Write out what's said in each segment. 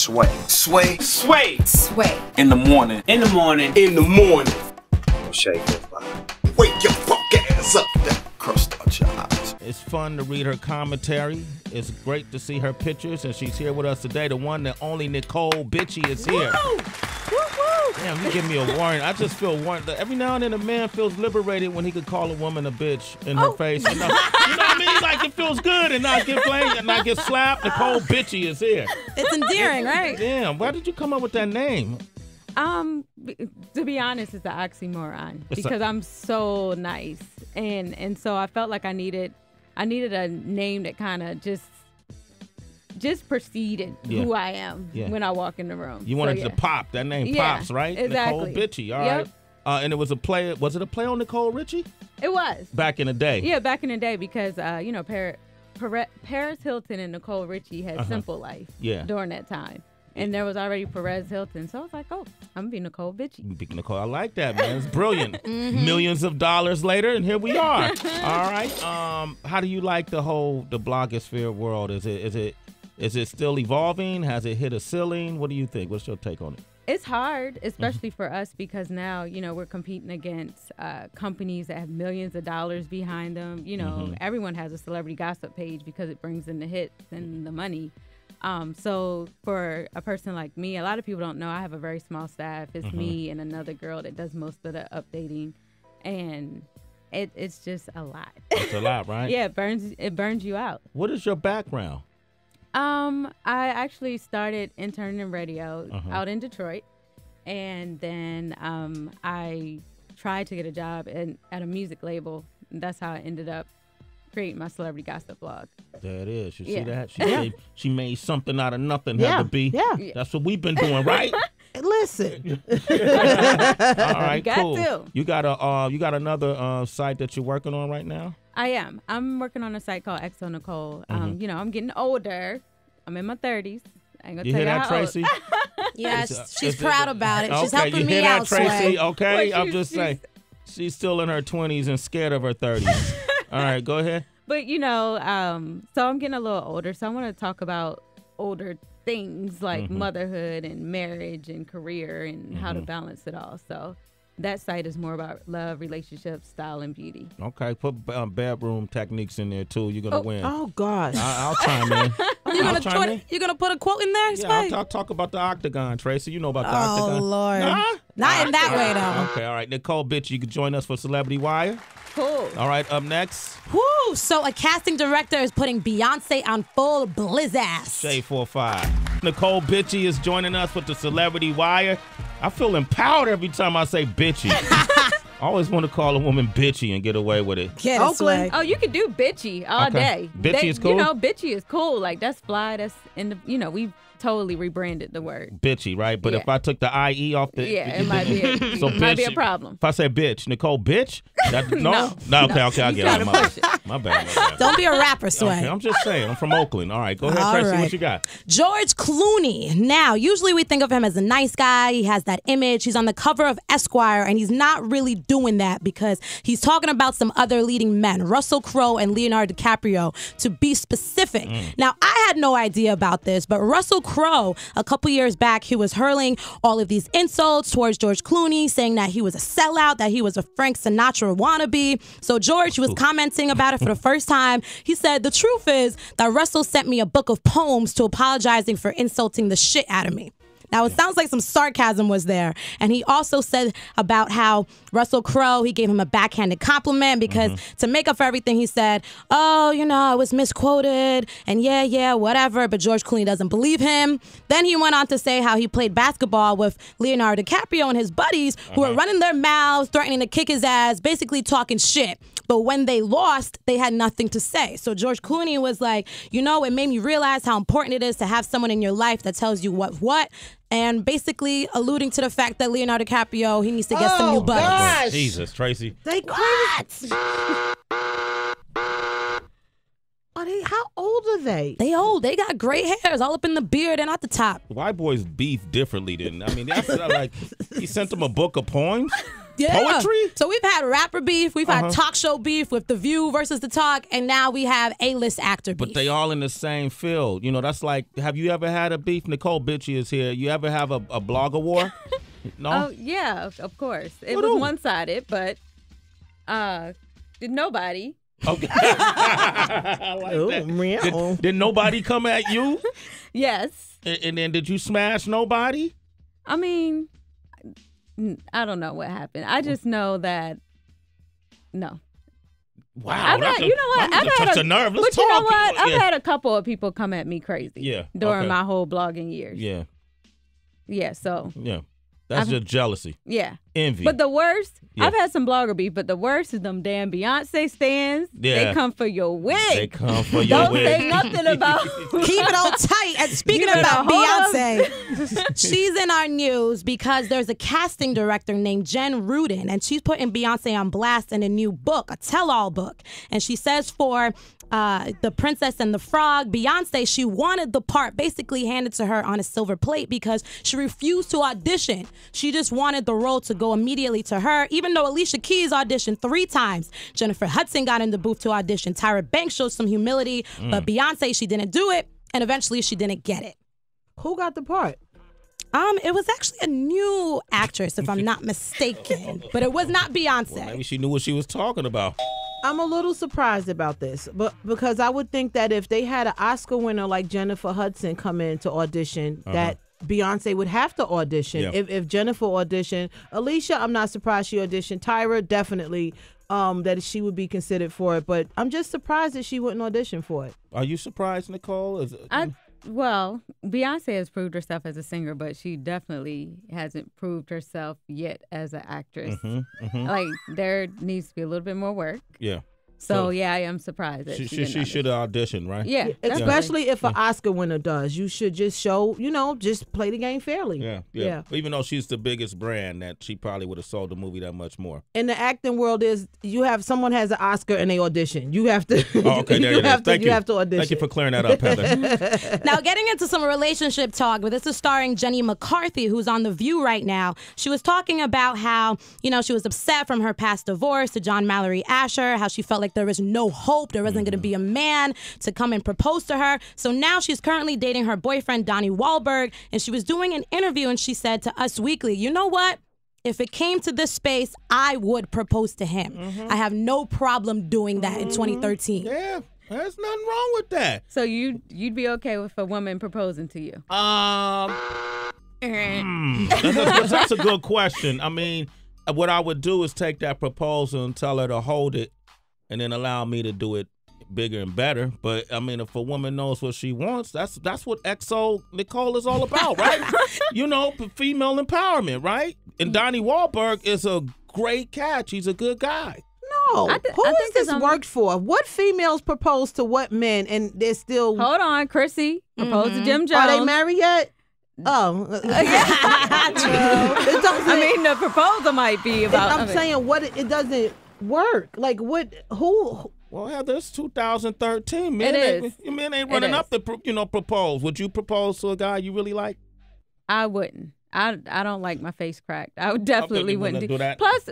Sway. Sway. Sway. Sway. In the morning. In the morning. In the morning. Shake your body. Wake your fuck ass up. Crust out your eyes. It's fun to read her commentary. It's great to see her pictures, and she's here with us today. The one that only Necole Bitchie is here. Woo! Woo! Damn, you give me a warning. I just feel warned. Every now and then a man feels liberated when he could call a woman a bitch in her face. You know what I mean? Like, it feels good and not get blamed and not get slapped. Necole Bitchie is here. It's endearing, right? Damn, why did you come up with that name? To be honest, it's an oxymoron because I'm so nice, and so I felt like I needed a name that kind of just preceded who I am when I walk in the room. You wanted to pop. That name pops, right? Exactly. Necole Bitchie, all right. And it was a play. Was it a play on Necole Richie? It was. Back in the day. Yeah, back in the day because Paris Hilton and Necole Richie had Simple Life during that time. And there was already Perez Hilton. So I was like, oh, I'm going to be Necole Bitchie. Nicole, I like that, man. It's brilliant. Millions of dollars later, and here we are. All right. How do you like the blogosphere world? Is it still evolving? Has it hit a ceiling? What do you think? What's your take on it? It's hard, especially for us, because now, we're competing against companies that have millions of dollars behind them. Everyone has a celebrity gossip page because it brings in the hits and the money. So for a person like me, a lot of people don't know I have a very small staff. It's me and another girl that does most of the updating, and it's just a lot. It's a lot, right? Yeah, it burns you out. What is your background? I actually started interning in radio out in Detroit, and then I tried to get a job at a music label. That's how I ended up creating my celebrity gossip blog. There it is. You see that? She made something out of nothing. Had to be. Yeah. That's what we've been doing, right? Listen. All right, cool. To. You got another site that you're working on right now? I am. I'm working on a site called Exo Necole. I'm getting older. I'm in my 30s. I ain't gonna tell you that, how Tracy? Yes, she's proud about it. Okay, she's helping you me hear that, out, Tracy? Sway. Okay, I'm just saying. She's still in her 20s and scared of her 30s. All right, go ahead. But, so I'm getting a little older, so I want to talk about older things like motherhood and marriage and career and how to balance it all. So that site is more about love, relationships, style, and beauty. Okay, put bedroom techniques in there, too. You're going to win. Oh, gosh. I'll chime in. You're going to put a quote in there, Sway? Yeah, I'll talk about the octagon, Tracy. You know about the octagon. Oh, Lord. Nah? Not in that way, though. Okay, all right. Necole Bitchie, you can join us for Celebrity Wire. Cool. All right, up next. Woo! So a casting director is putting Beyonce on full blizzass. Shade 45. Necole Bitchie is joining us with the Celebrity Wire. I feel empowered every time I say bitchy. I always want to call a woman bitchy and get away with it. Get it, Sway. Oh, you can do bitchy all day. Bitchy is cool? Bitchy is cool. Like, that's fly. That's we've totally rebranded the word. Bitchy, right? But if I took the IE off the... it might be might be a problem. If I say bitch, Necole bitch? No, okay, I'll get it. My bad. Don't be a rapper, Sway. Okay, I'm just saying. I'm from Oakland. All right, go ahead, Tracy. What you got? George Clooney. Now, usually we think of him as a nice guy. He has that image. He's on the cover of Esquire, and he's not really doing that because he's talking about some other leading men, Russell Crowe and Leonardo DiCaprio, to be specific. Now, I had no idea about this, but Russell Crowe, a couple years back, he was hurling all of these insults towards George Clooney, saying that he was a sellout, that he was a Frank Sinatra wannabe. So George was commenting about it for the first time. He said, the truth is that Russell sent me a book of poems to apologizing for insulting the shit out of me. Now, it sounds like some sarcasm was there. And he also said about how Russell Crowe, he gave him a backhanded compliment because to make up for everything, he said, oh, I was misquoted and yeah, whatever. But George Clooney doesn't believe him. Then he went on to say how he played basketball with Leonardo DiCaprio and his buddies who were running their mouths, threatening to kick his ass, basically talking shit. But when they lost, they had nothing to say. So George Clooney was like, it made me realize how important it is to have someone in your life that tells you what's what. And basically alluding to the fact that Leonardo DiCaprio, he needs to get some new buddies. Gosh. Jesus, Tracy. They crazy. How old are they? They old. They got gray hairs all up in the beard and at the top. White boys beef differently then. I mean, that's like, he sent them a book of poems? Poetry? So we've had rapper beef, we've had talk show beef with The View versus The Talk, and now we have A-list actor beef. But they all in the same field. You know, that's like, have you ever had a beef? Necole Bitchie is here. You ever have a blogger war? No? Oh, yeah, of course. It was one-sided, but did nobody. Okay. I like that. Did nobody come at you? Yes. And then did you smash nobody? I mean, I don't know what happened. I just know that, no. Wow. You know what? I've had a nerve. Let's but you know talk. what? I've had a couple of people come at me crazy. During my whole blogging years. Yeah. Yeah. So. Yeah. That's just jealousy. Yeah. Envy. But the worst, I've had some blogger beef, but the worst is them damn Beyonce stands. Yeah. They come for your wig. They come for your wig. Don't say nothing about. Keep it all tight. And speaking about Beyonce, she's in our news because there's a casting director named Jen Rudin, and she's putting Beyonce on blast in a new book, a tell-all book. And she says for The Princess and the Frog, Beyonce, she wanted the part basically handed to her on a silver plate because she refused to audition. She just wanted the role to go immediately to her, even though Alicia Keys auditioned 3 times. Jennifer Hudson got in the booth to audition. Tyra Banks showed some humility, but Beyonce, she didn't do it, and eventually she didn't get it. Who got the part? It was actually a new actress, if I'm not mistaken, but it was not Beyonce. Well, maybe she knew what she was talking about. I'm a little surprised about this, but because I would think that if they had an Oscar winner like Jennifer Hudson come in to audition, that Beyonce would have to audition. Yeah. If Jennifer auditioned, Alicia, I'm not surprised she auditioned. Tyra, definitely that she would be considered for it, but I'm just surprised that she wouldn't audition for it. Are you surprised, Necole? Well, Beyonce has proved herself as a singer, but she definitely hasn't proved herself yet as an actress. Like, there needs to be a little bit more work. Yeah. So yeah, I am surprised that she should have auditioned, right? Yeah. Especially if an Oscar winner does. You should just show, just play the game fairly. Yeah. Even though she's the biggest brand, that she probably would have sold the movie that much more. In the acting world is someone has an Oscar and they audition. You have to Oh, okay, there it is. Thank you. You have to audition. Thank you for clearing that up, Heather. Now, getting into some relationship talk, but this is starring Jenny McCarthy, who's on The View right now. She was talking about how, she was upset from her past divorce to John Mallory Asher, how she felt like there was no hope. There wasn't going to be a man to come and propose to her. So now she's currently dating her boyfriend, Donnie Wahlberg, and she was doing an interview and she said to Us Weekly, you know what? If it came to this space, I would propose to him. I have no problem doing that in 2013. Yeah, there's nothing wrong with that. So you'd be okay with a woman proposing to you? That's a good question. I mean, what I would do is take that proposal and tell her to hold it and then allow me to do it bigger and better. But I mean, if a woman knows what she wants, that's what XO Necole is all about, right? Female empowerment, right? And Donnie Wahlberg is a great catch. He's a good guy. No. Who is this worked for? What females propose to what men and they're still... Hold on, Chrissy. Proposed to Jim Jones. Are they married yet? Oh. I mean, the proposal might be about... I'm saying it doesn't work. Like, who... Well, Heather, it's 2013. Men ain't running up to propose. Would you propose to a guy you really like? I wouldn't. I don't like my face cracked. I would definitely wouldn't do that. Plus,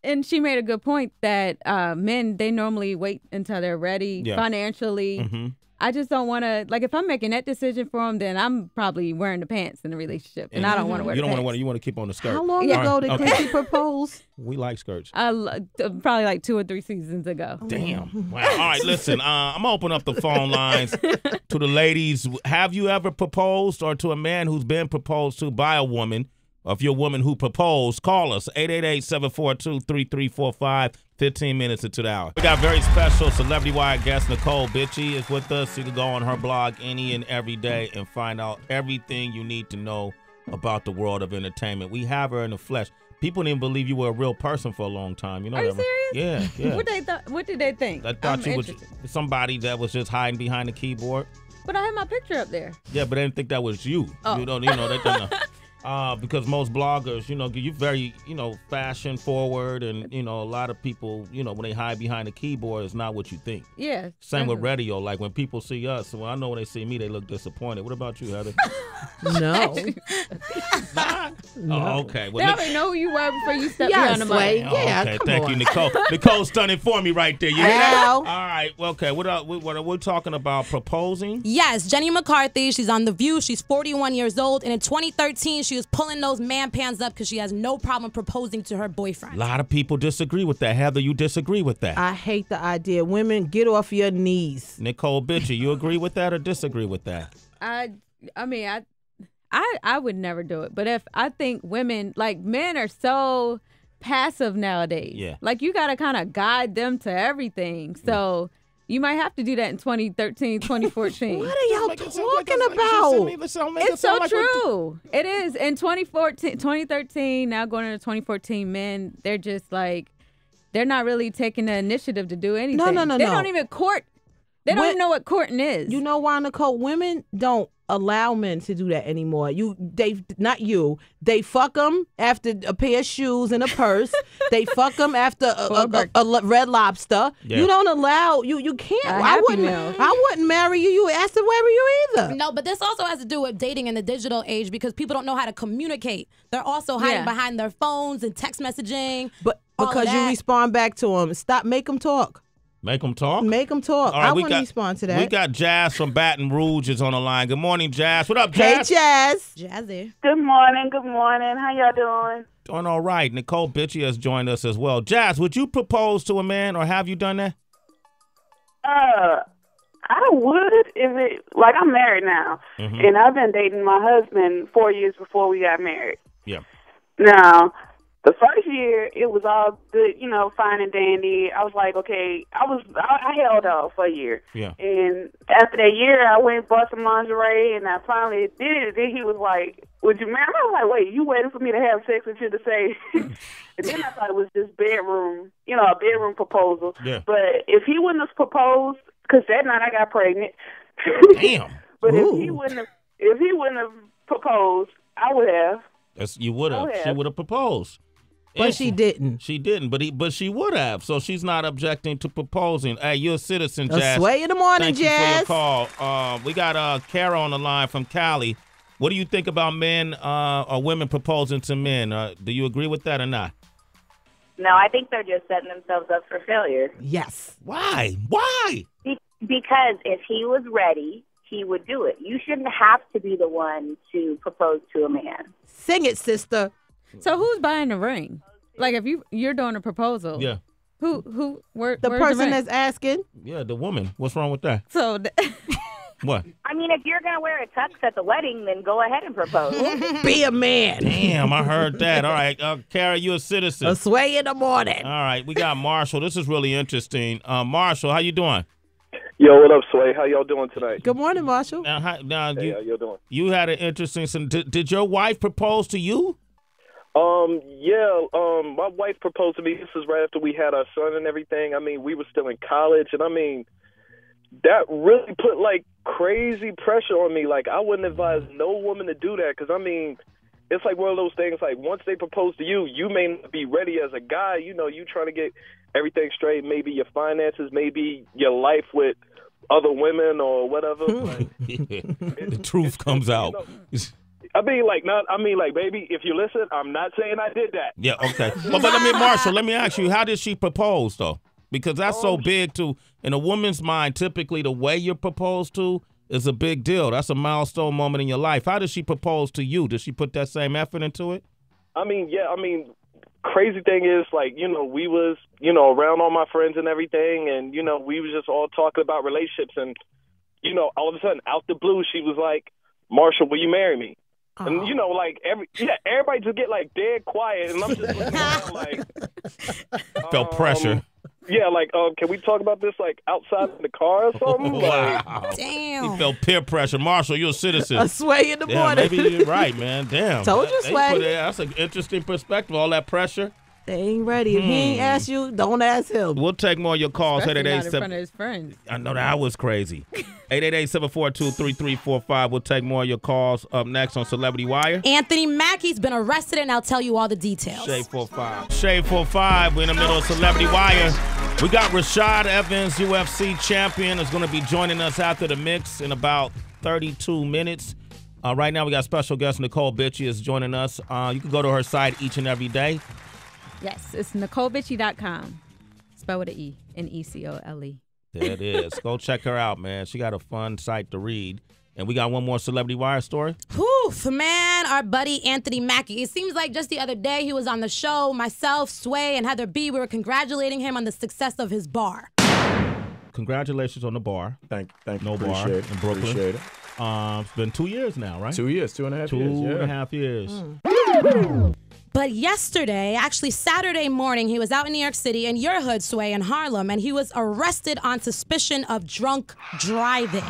and she made a good point that men, they normally wait until they're ready financially. I just don't want to, like, if I'm making that decision for him, then I'm probably wearing the pants in the relationship, and I don't want to wear the pants. You want to keep on the skirt. How long ago did Chrissy propose? We like skirts. Probably like 2 or 3 seasons ago. Damn. Wow. All right, listen, I'm going to open up the phone lines to the ladies. Have you ever proposed, or to a man who's been proposed to by a woman? Or if you're a woman who proposed, call us, 888-742-3345, 15 minutes into the hour. We got very special Celebrity Wire guest Necole Bitchie is with us. You can go on her blog any and every day and find out everything you need to know about the world of entertainment. We have her in the flesh. People didn't believe you were a real person for a long time. You know Are you that, serious? Yeah. What did they think? I thought you was somebody that was just hiding behind the keyboard. But I had my picture up there. Yeah, but I didn't think that was you. Oh. They didn't know. Because most bloggers, you're very, fashion forward, and a lot of people, when they hide behind a keyboard, it's not what you think. Yeah. Same with radio. Like when people see us, well, I know when they see me, they look disappointed. What about you, Heather? No. No. Oh, okay. Well, they already know who you were before you stepped on the mic. Yeah, okay. come Thank on. you, Necole. Nicole's done it for me right there. You hear that? All right. Well, okay. What are we talking about? Proposing? Yes, Jenny McCarthy. She's on The View. She's 41 years old. And in 2013, she was pulling those man pants up because she has no problem proposing to her boyfriend. A lot of people disagree with that. Heather, you disagree with that? I hate the idea. Women, get off your knees. Necole Bitchie, you agree with that or disagree with that? I would never do it. But if I think women, like men are so passive nowadays. Yeah. Like you got to kind of guide them to everything. So you might have to do that in 2013, 2014. What are y'all talking about? It's so true. It is. In 2013, now going into 2014, men, they're just like, they're not really taking the initiative to do anything. No. They don't even court. They don't even know what courting is. You know why, Necole? Women don't allow men to do that anymore. They fuck them after a pair of shoes and a purse. They fuck them after a Red Lobster. Yeah. You don't allow. You can't. I wouldn't marry you. You asked to marry you either. No, but this also has to do with dating in the digital age because people don't know how to communicate. They're also hiding behind their phones and text messaging. But because you respond back to them, make them talk. Make them talk? Make them talk. All right, I wouldn't respond to that. We got Jazz from Baton Rouge is on the line. Good morning, Jazz. What up, Jazz? Hey, Jazz. Jazzy. Good morning. How y'all doing? Doing all right. Necole Bitchie has joined us as well. Jazz, would you propose to a man or have you done that? I would if I'm married now, and I've been dating my husband 4 years before we got married. Yeah. Now, the first year, it was all good, fine and dandy. I was like, okay, I held off for a year. Yeah. And after that year, I went and bought some lingerie, and I finally did it. Then he was like, would you marry me? I was like, wait, you waiting for me to have sex with you to say? And then I thought it was just bedroom, a bedroom proposal. Yeah. But if he wouldn't have proposed, because that night I got pregnant. Damn. But if he wouldn't have proposed, I would have. You would have. She would have proposed. But she didn't. She didn't, but she would have. So she's not objecting to proposing. Hey, you're a citizen, Jazz. Sway in the morning, Thank Jazz. you for your call. We got Kara on the line from Cali. What do you think about men or women proposing to men? Do you agree with that or not? No, I think they're just setting themselves up for failure. Yes. Why? Why? Because if he was ready, he would do it. You shouldn't have to be the one to propose to a man. Sing it, sister. So who's buying the ring? Like if you're doing a proposal. Yeah. Where's the person the ring? that's asking? Yeah, the woman. What's wrong with that? So what? I mean, if you're going to wear a tux at the wedding, then go ahead and propose. Be a man. Damn, I heard that. All right, Kara, you're a citizen. A Sway in the morning. All right, we got Marshall. This is really interesting. Marshall, how you doing? Yo, what up, Sway? How y'all doing tonight? Good morning, Marshall. Now, Hey, how y'all doing? You had an interesting. Did your wife propose to you? My wife proposed to me. This is right after we had our son and everything. I mean, we were still in college, and I mean, that really put like crazy pressure on me. Like, I wouldn't advise no woman to do that because I mean, it's like one of those things. Like, once they propose to you, you may not be ready as a guy. You trying to get everything straight. Maybe your finances, maybe your life with other women or whatever. Like, the truth comes out. Baby, if you listen, I'm not saying I did that. Yeah, okay. But Marshall, let me ask you, how did she propose, though? Because that's so big, too. In a woman's mind, typically the way you're proposed to is a big deal. That's a milestone moment in your life. How did she propose to you? Did she put that same effort into it? Crazy thing is, we was, around all my friends and everything, and, we was just all talking about relationships, and, all of a sudden, out the blue, she was like, Marshall, will you marry me? And, everybody just get, dead quiet, and I'm just looking around Felt pressure. Yeah, can we talk about this, outside in the car or something? Wow. Damn. He felt peer pressure. Marshall, you're a citizen. A Sway in the morning. Maybe you're right, man. Damn. Told you, Sway. That's an interesting perspective, all that pressure. They ain't ready. If he ain't asked you, don't ask him. We'll take more of your calls. Especially not in front of his friends. I know that was crazy. 888-742-3345. We'll take more of your calls up next on Celebrity Wire. Anthony Mackie's been arrested, and I'll tell you all the details. Shade 45. Shade 45. We're in the middle of Celebrity Wire. We got Rashad Evans, UFC champion, is going to be joining us after the mix in about 32 minutes. Right now, we got special guest Necole Bitchie is joining us. You can go to her site each and every day. Yes, it's NecoleBitchie.com. Spell with an E, Necole. There it is. Go check her out, man. She got a fun site to read. And we got one more Celebrity Wire story. Oof, man, our buddy Anthony Mackie. It seems like just the other day he was on the show. Myself, Sway, and Heather B, we were congratulating him on the success of his bar. Congratulations on the bar. Thank No you. bar in Brooklyn. Appreciate it. It's been 2 years now, right? 2 years, 2.5 years. 2.5 years. But yesterday, actually Saturday morning, he was out in New York City in your hood, Sway, in Harlem, and he was arrested on suspicion of drunk driving.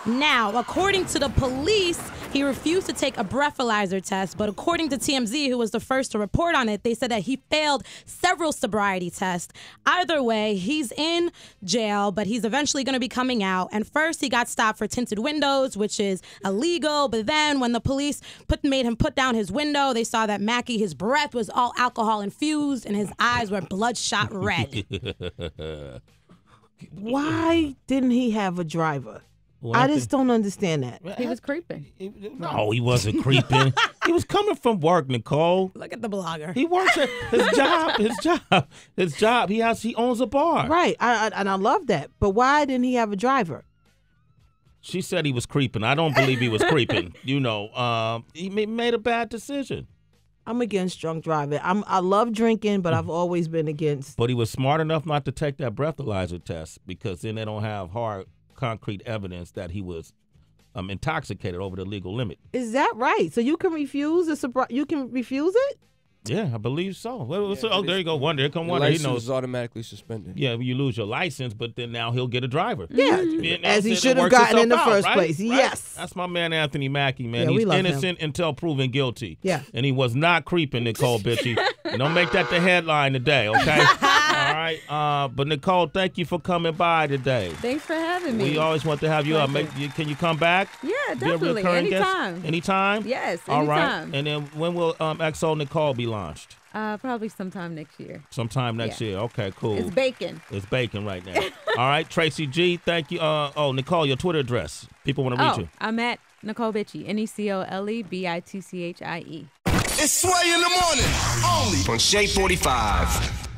Now, according to the police, he refused to take a breathalyzer test, but according to TMZ, who was the first to report on it, they said that he failed several sobriety tests. Either way, he's in jail, but he's eventually going to be coming out. And first, he got stopped for tinted windows, which is illegal. But then when the police made him put down his window, they saw that Mackie, his breath was all alcohol infused and his eyes were bloodshot red. Why didn't he have a driver? I just don't understand that. He was creeping. No, he wasn't creeping. He was coming from work, Necole. Look at the blogger. He works at his job. He owns a bar. Right, and I love that. But why didn't he have a driver? She said he was creeping. I don't believe he was creeping. He made a bad decision. I'm against drunk driving. I love drinking, but I've always been against. But he was smart enough not to take that breathalyzer test because then they don't have hard, concrete evidence that he was intoxicated over the legal limit. Is that right? So you can refuse you can refuse it? Yeah, I believe so. There you go. Wonder. Here come Wonder. License He knows. is automatically suspended. Yeah, you lose your license, but then now he'll get a driver. Yeah, as he should have gotten in the first place. Right? Yes. That's my man Anthony Mackie, man. Yeah, He's we love innocent until proven guilty. Yeah. And he was not creeping, Necole Bitchie. Don't make that the headline today, okay? All right. But Necole, thank you for coming by today. Thanks for having me. We always want to have you up. Can you come back? Yeah, Be a definitely. recurring guest? Anytime. Anytime? Yes, All anytime. right. And then when will XO Necole be launched? Probably sometime next year. Sometime next year. Okay, cool. It's bacon. It's bacon right now. All right, Tracy G, thank you. Necole, your Twitter address. People want to reach you. I'm at Necole Bitchie. NecoleBitchie. It's Sway in the morning, only On Shade 45.